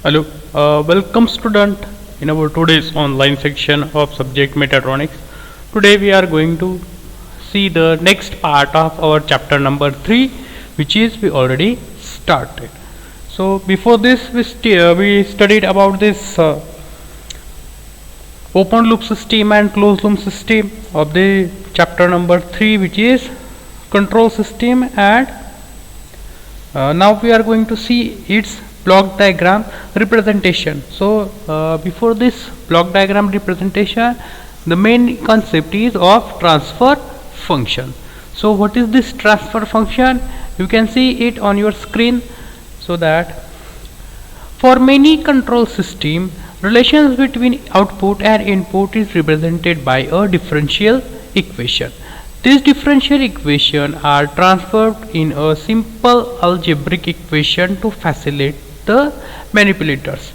Hello, welcome student in our today's online section of subject Mechatronics. Today we are going to see the next part of our chapter number 3, which is we already started. So before this we studied about this open loop system and closed loop system of the chapter number 3, which is control system, and now we are going to see its block diagram representation. So before this block diagram representation, the main concept is of transfer function. So what is this transfer function? You can see it on your screen. So that for many control system, relations between output and input is represented by a differential equation. These differential equations are transferred in a simple algebraic equation to facilitate the manipulators.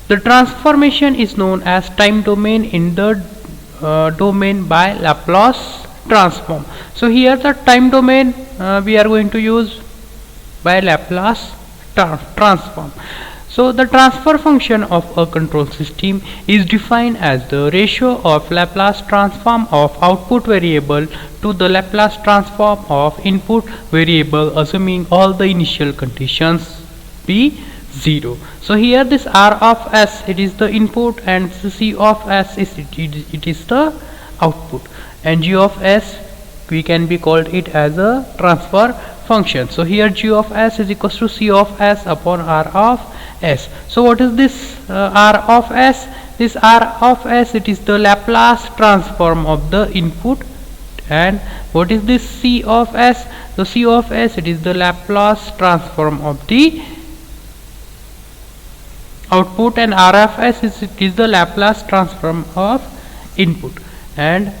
The transformation is known as time domain in the domain by Laplace transform. So here the time domain we are going to use by Laplace transform. So the transfer function of a control system is defined as the ratio of Laplace transform of output variable to the Laplace transform of input variable, assuming all the initial conditions be 0. So here this R of S, it is the input, and C of S is it is the output, and G of S we can be called it as a transfer function. So here G of S is equals to C of S upon R of S. So what is this R of S? This R of S, it is the Laplace transform of the input. And what is this C of S? The C of S, it is the Laplace transform of the output, and R of S is the Laplace transform of input. And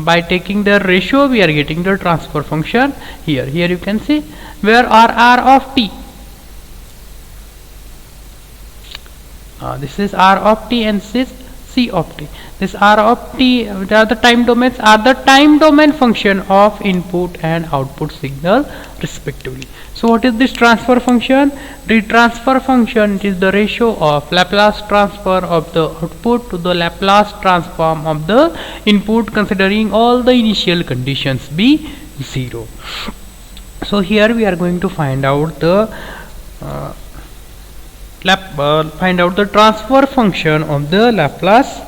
by taking the ratio, we are getting the transfer function here. Here you can see where R of t. This is R of t and this is C of t. This R of t, they are the time domains, are the time domain function of input and output signal respectively. So what is this transfer function? The transfer function is the ratio of Laplace transfer of the output to the Laplace transform of the input, considering all the initial conditions be 0. So here we are going to find out the transfer function of the Laplace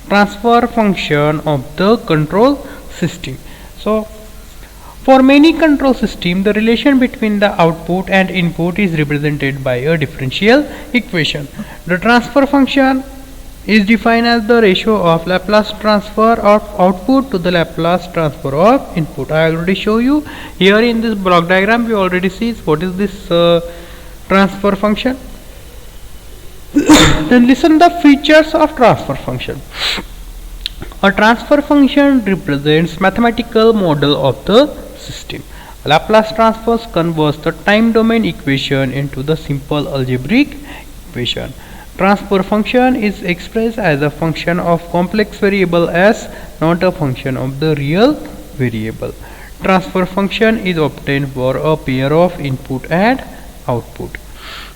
transfer function of the control system. So for many control system, the relation between the output and input is represented by a differential equation. The transfer function is defined as the ratio of Laplace transfer of output to the Laplace transfer of input. I already show you here in this block diagram. We already see what is this transfer function. Then listen the features of transfer function. A transfer function represents mathematical model of the system. Laplace transfers converts the time domain equation into the simple algebraic equation. Transfer function is expressed as a function of complex variable S, not a function of the real variable. Transfer function is obtained for a pair of input and output.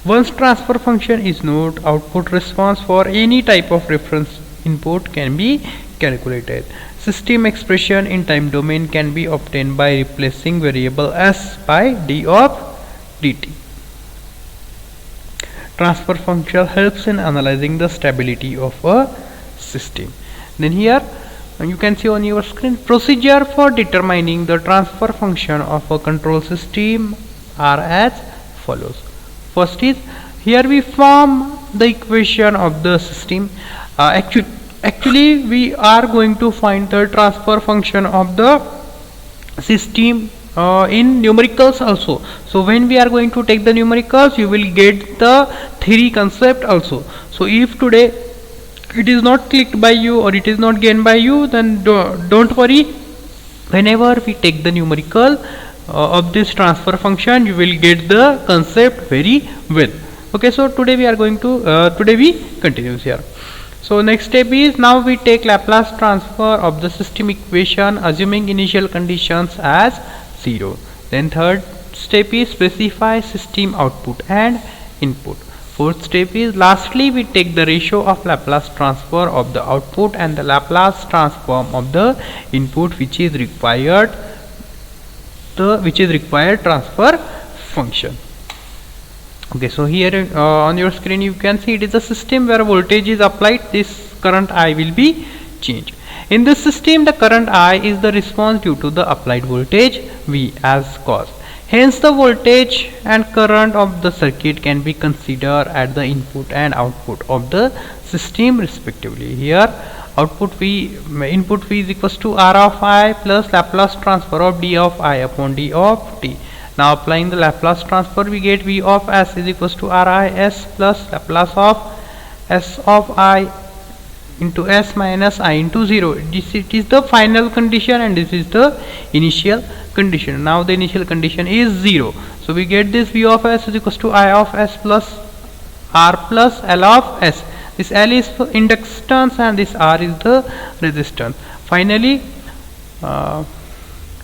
Once transfer function is known, output response for any type of reference input can be calculated. System expression in time domain can be obtained by replacing variable S by d of dt. Transfer function helps in analyzing the stability of a system. Then here you can see on your screen procedure for determining the transfer function of a control system are as follows. First is, here we form the equation of the system. Actually we are going to find the transfer function of the system in numericals also. So when we are going to take the numericals, you will get the theory concept also. So if today it is not clicked by you or it is not gained by you, then don't worry. Whenever we take the numerical of this transfer function, you will get the concept very well. Okay, so today we are going to today we continue here. So next step is, now we take Laplace transfer of the system equation assuming initial conditions as 0. Then third step is specify system output and input. Fourth step is lastly we take the ratio of Laplace transfer of the output and the Laplace transform of the input which is required transfer function. Okay, so here on your screen you can see it is a system where voltage is applied. This current I will be changed. In this system the current I is the response due to the applied voltage V as cos. Hence the voltage and current of the circuit can be considered at the input and output of the system respectively. Here input V is equals to R of I plus Laplace transfer of d of I upon d of t. Now applying the Laplace transfer we get V of S is equals to RIS plus Laplace of S of I into S minus I into 0. It is the final condition and this is the initial condition. Now the initial condition is 0. So we get this V of S is equals to I of S plus R plus L of S. This L is for inductance and this R is the resistance. Finally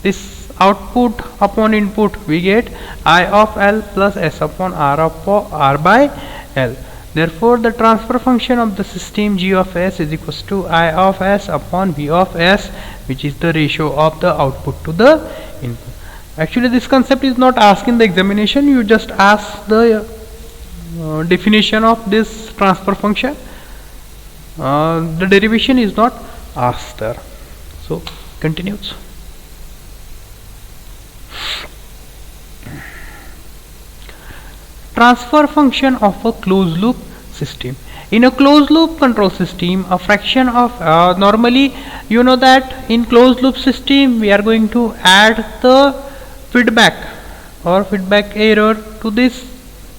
this output upon input we get I of L plus S upon R by L. Therefore the transfer function of the system G of S is equals to I of S upon V of S, which is the ratio of the output to the input. Actually this concept is not asked in the examination, you just ask the definition of this transfer function. The derivation is not asked there. So continues. Transfer function of a closed loop system. In a closed loop control system, a fraction of normally you know that in closed loop system we are going to add the feedback or feedback error to this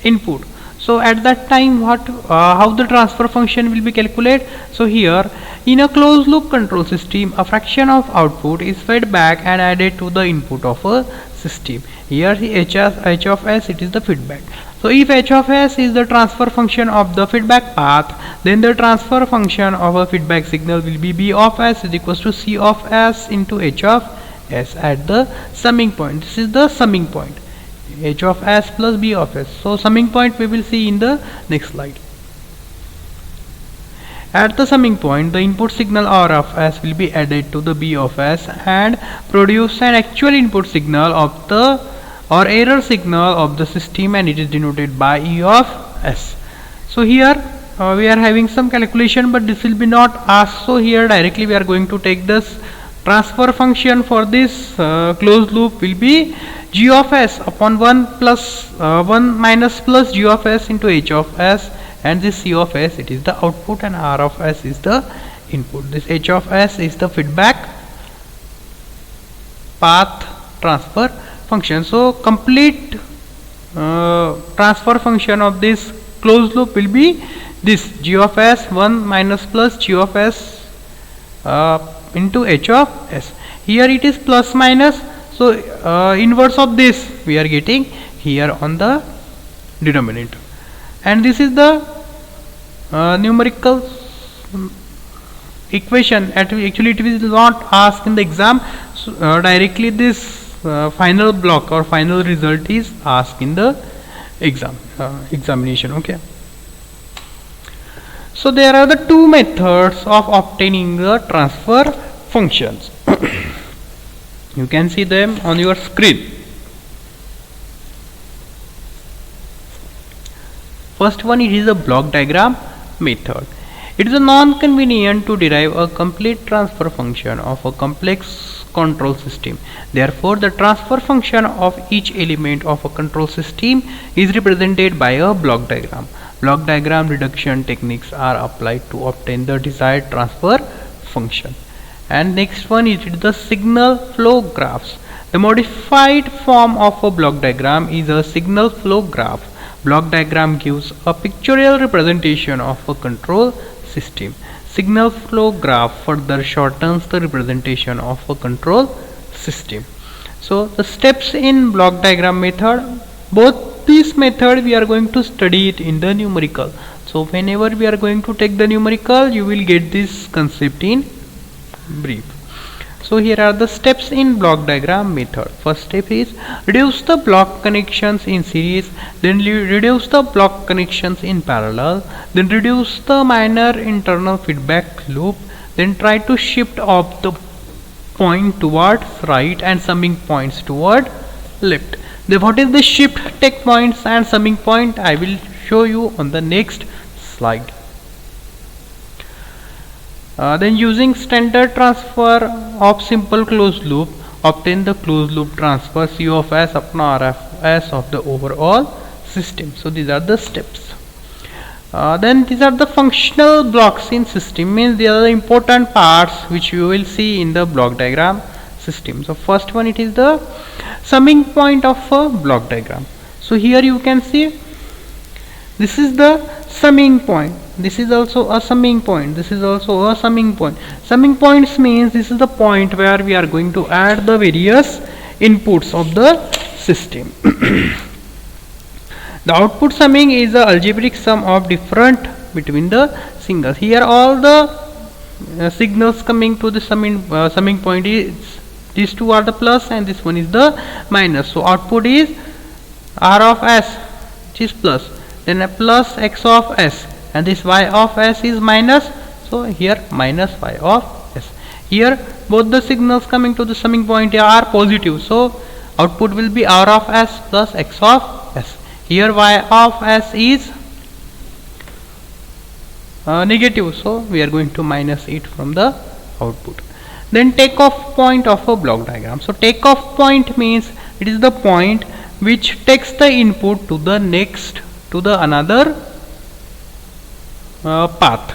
input. So at that time how the transfer function will be calculated? So here in a closed loop control system a fraction of output is fed back and added to the input of a system. Here the H of S it is the feedback. So if H of S is the transfer function of the feedback path, then the transfer function of a feedback signal will be B of S is equals to C of S into H of S at the summing point. This is the summing point, H of S plus B of S. So summing point we will see in the next slide. At the summing point, the input signal R of S will be added to the B of S and produce an actual input signal of the or error signal of the system, and it is denoted by E of S. So here we are having some calculation, but this will be not asked. So here directly we are going to take this transfer function for this closed loop will be G of S upon 1 minus plus G of S into H of S, and this C of S it is the output and R of S is the input. This H of S is the feedback path transfer function. So complete transfer function of this closed loop will be this G of S 1 minus plus G of S into H of S. Here it is plus minus, so inverse of this we are getting here on the denominator, and this is the numerical equation. Actually it is not asked in the exam, so directly this final block or final result is asked in the examination. Okay, so there are the two methods of obtaining the transfer functions. You can see them on your screen. First one, it is a block diagram method. It is non-convenient to derive a complete transfer function of a complex control system. Therefore, the transfer function of each element of a control system is represented by a block diagram. Block diagram reduction techniques are applied to obtain the desired transfer function. And next one is the signal flow graphs. The modified form of a block diagram is a signal flow graph. Block diagram gives a pictorial representation of a control system. Signal flow graph further shortens the representation of a control system. So the steps in block diagram method, both these method we are going to study it in the numerical. So whenever we are going to take the numerical, you will get this concept in brief. So here are the steps in block diagram method. First step is reduce the block connections in series, then reduce the block connections in parallel, then reduce the minor internal feedback loop, then try to shift off the point towards right and summing points toward left. Then what is the shift take points and summing point? I will show you on the next slide. Then using standard transfer of simple closed loop, obtain the closed loop transfer C of S upon RFS of the overall system. So these are the steps. Then these are the functional blocks in system, means they are the important parts which you will see in the block diagram system. So first one, it is the summing point of a block diagram. So here you can see this is the summing point, this is also a summing point, this is also a summing point. Summing points means this is the point where we are going to add the various inputs of the system. The output summing is the algebraic sum of different between the singles. Here all the signals coming to the summing point is these two are the plus and this one is the minus. So output is R of S, which is plus, then a plus X of S, and this Y of S is minus, so here minus Y of S. Here both the signals coming to the summing point are positive, so output will be R of S plus X of S. Here Y of S is negative, so we are going to minus it from the output. Then takeoff point of a block diagram. So takeoff point means it is the point which takes the input to the next, to the another path.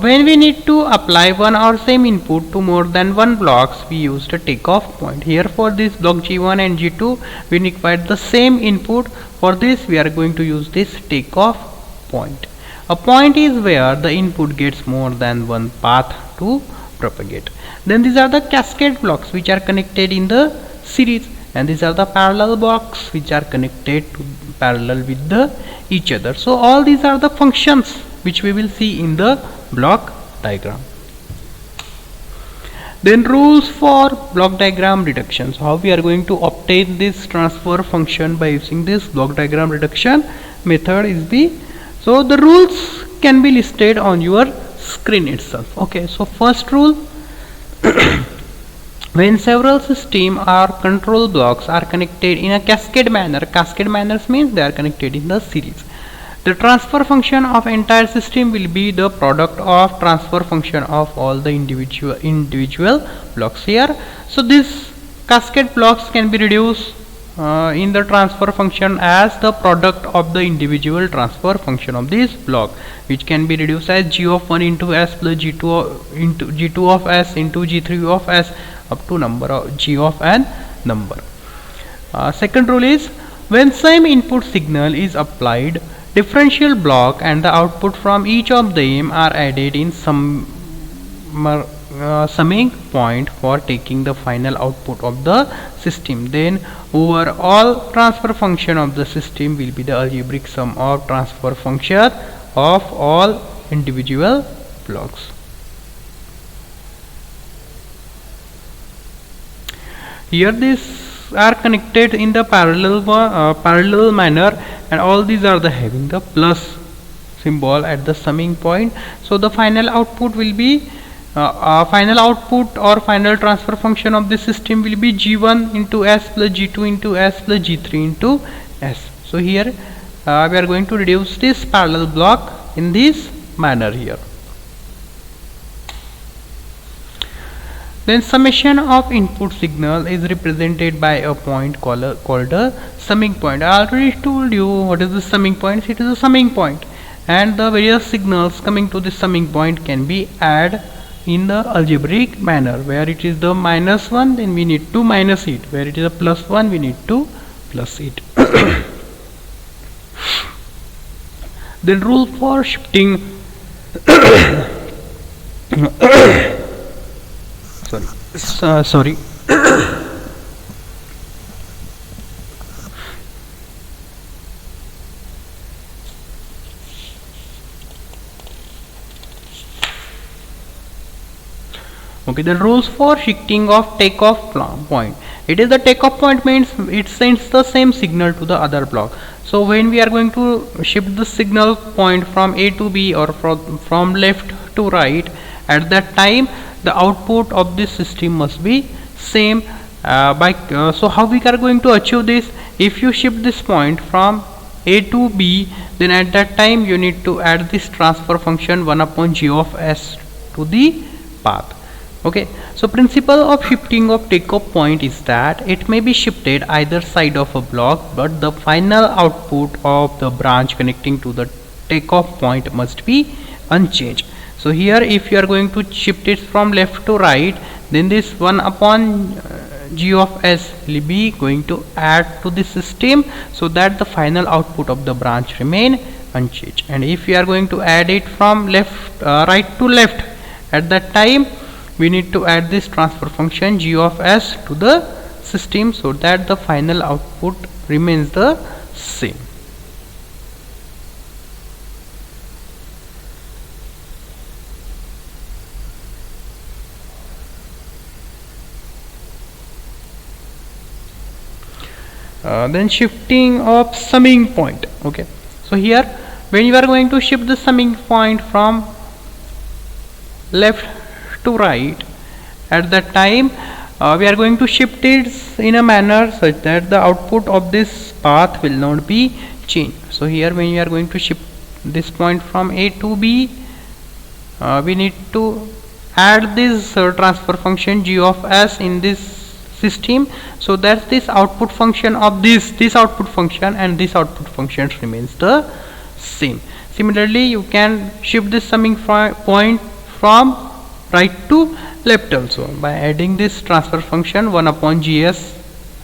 When we need to apply one or same input to more than one blocks, we use the takeoff point. Here for this block G1 and G2 we require the same input. For this we are going to use this takeoff point. A point is where the input gets more than one path to propagate. Then these are the cascade blocks which are connected in the series, and these are the parallel blocks which are connected to parallel with the each other. So all these are the functions which we will see in the block diagram. Then rules for block diagram reduction. So how we are going to obtain this transfer function by using this block diagram reduction method is so the rules can be listed on your screen itself. Okay, so first rule, when several system or control blocks are connected in a cascade manner means they are connected in the series, the transfer function of entire system will be the product of transfer function of all the individual blocks here. So these cascade blocks can be reduced in the transfer function as the product of the individual transfer function of this block, which can be reduced as G of 1 into S plus G2 into G2 of S into G3 of S up to number of G of n number. Second rule is when same input signal is applied, differential block and the output from each of them are added in some summing point for taking the final output of the system. Then overall transfer function of the system will be the algebraic sum of transfer function of all individual blocks. Here these are connected in the parallel manner, and all these are the having the plus symbol at the summing point. So the final output will be final output or final transfer function of this system will be G1 into S plus G2 into S plus G3 into S. So here we are going to reduce this parallel block in this manner here. Then summation of input signal is represented by a point called a summing point. I already told you what is the summing point. It is a summing point, and the various signals coming to this summing point can be added in the algebraic manner. Where it is the -1, then we need to minus it. Where it is a +1, we need to plus it. Then rule for shifting sorry Okay, the rules for shifting of takeoff point. It is the takeoff point means it sends the same signal to the other block. So when we are going to shift the signal point from A to B or from left to right, at that time the output of this system must be same. So how we are going to achieve this? If you shift this point from A to B, then at that time you need to add this transfer function 1 upon g of s to the path. Okay, so principle of shifting of takeoff point is that it may be shifted either side of a block, but the final output of the branch connecting to the takeoff point must be unchanged. So here if you are going to shift it from left to right, then this 1 upon g of s will be going to add to the system, so that the final output of the branch remain unchanged. And if you are going to add it from right to left, at that time we need to add this transfer function g of s to the system, so that the final output remains the same. Then shifting of summing point. Okay, so here when you are going to shift the summing point from left to right, at that time we are going to shift it in a manner such that the output of this path will not be changed. So here when you are going to shift this point from A to B, we need to add this transfer function g of s in this system, so that this output function of this output function and this output function remains the same. Similarly, you can shift this summing point from right to left also by adding this transfer function 1 upon gs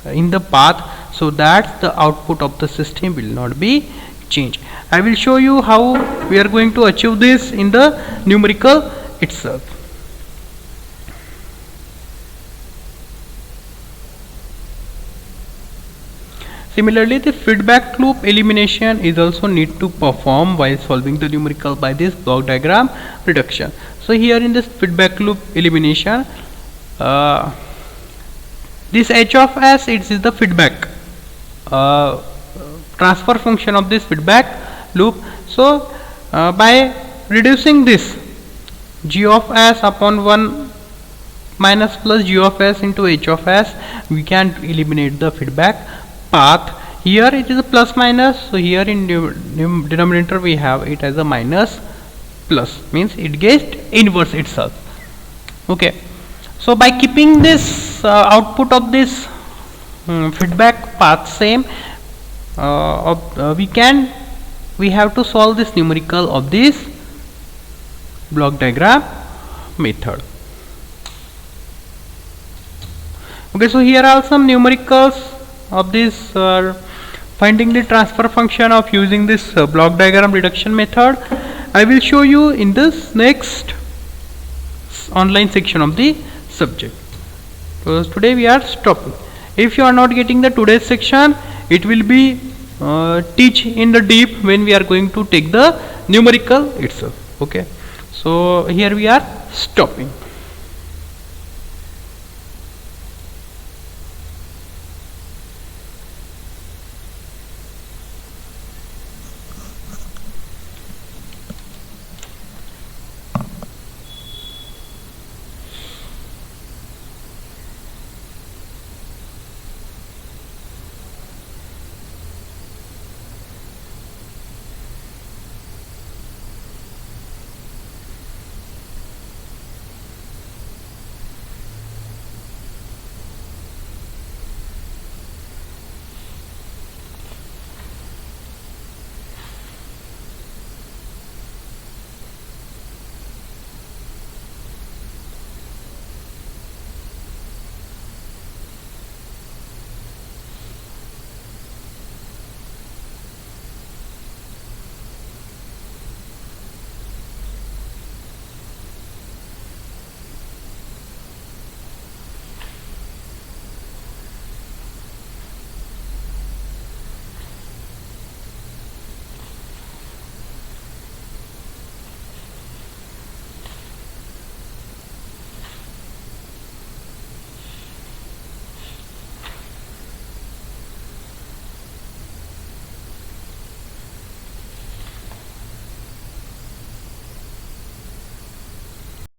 in the path, so that the output of the system will not be changed. I will show you how we are going to achieve this in the numerical itself. Similarly, the feedback loop elimination is also need to perform while solving the numerical by this block diagram reduction. So here in this feedback loop elimination, this h of s, it is the feedback transfer function of this feedback loop. So by reducing this g of s upon 1 minus plus g of s into h of s, we can eliminate the feedback path. Here it is a plus minus, so here in denominator we have it as a minus plus, means it gets inverse itself. Okay, so by keeping this output of this feedback path same, we have to solve this numerical of this block diagram method. Okay, so here are some numericals of this finding the transfer function of using this block diagram reduction method. I will show you in this next online section of the subject. So today we are stopping. If you are not getting the today's section, it will be teach in the deep when we are going to take the numerical itself. Okay, so here we are stopping.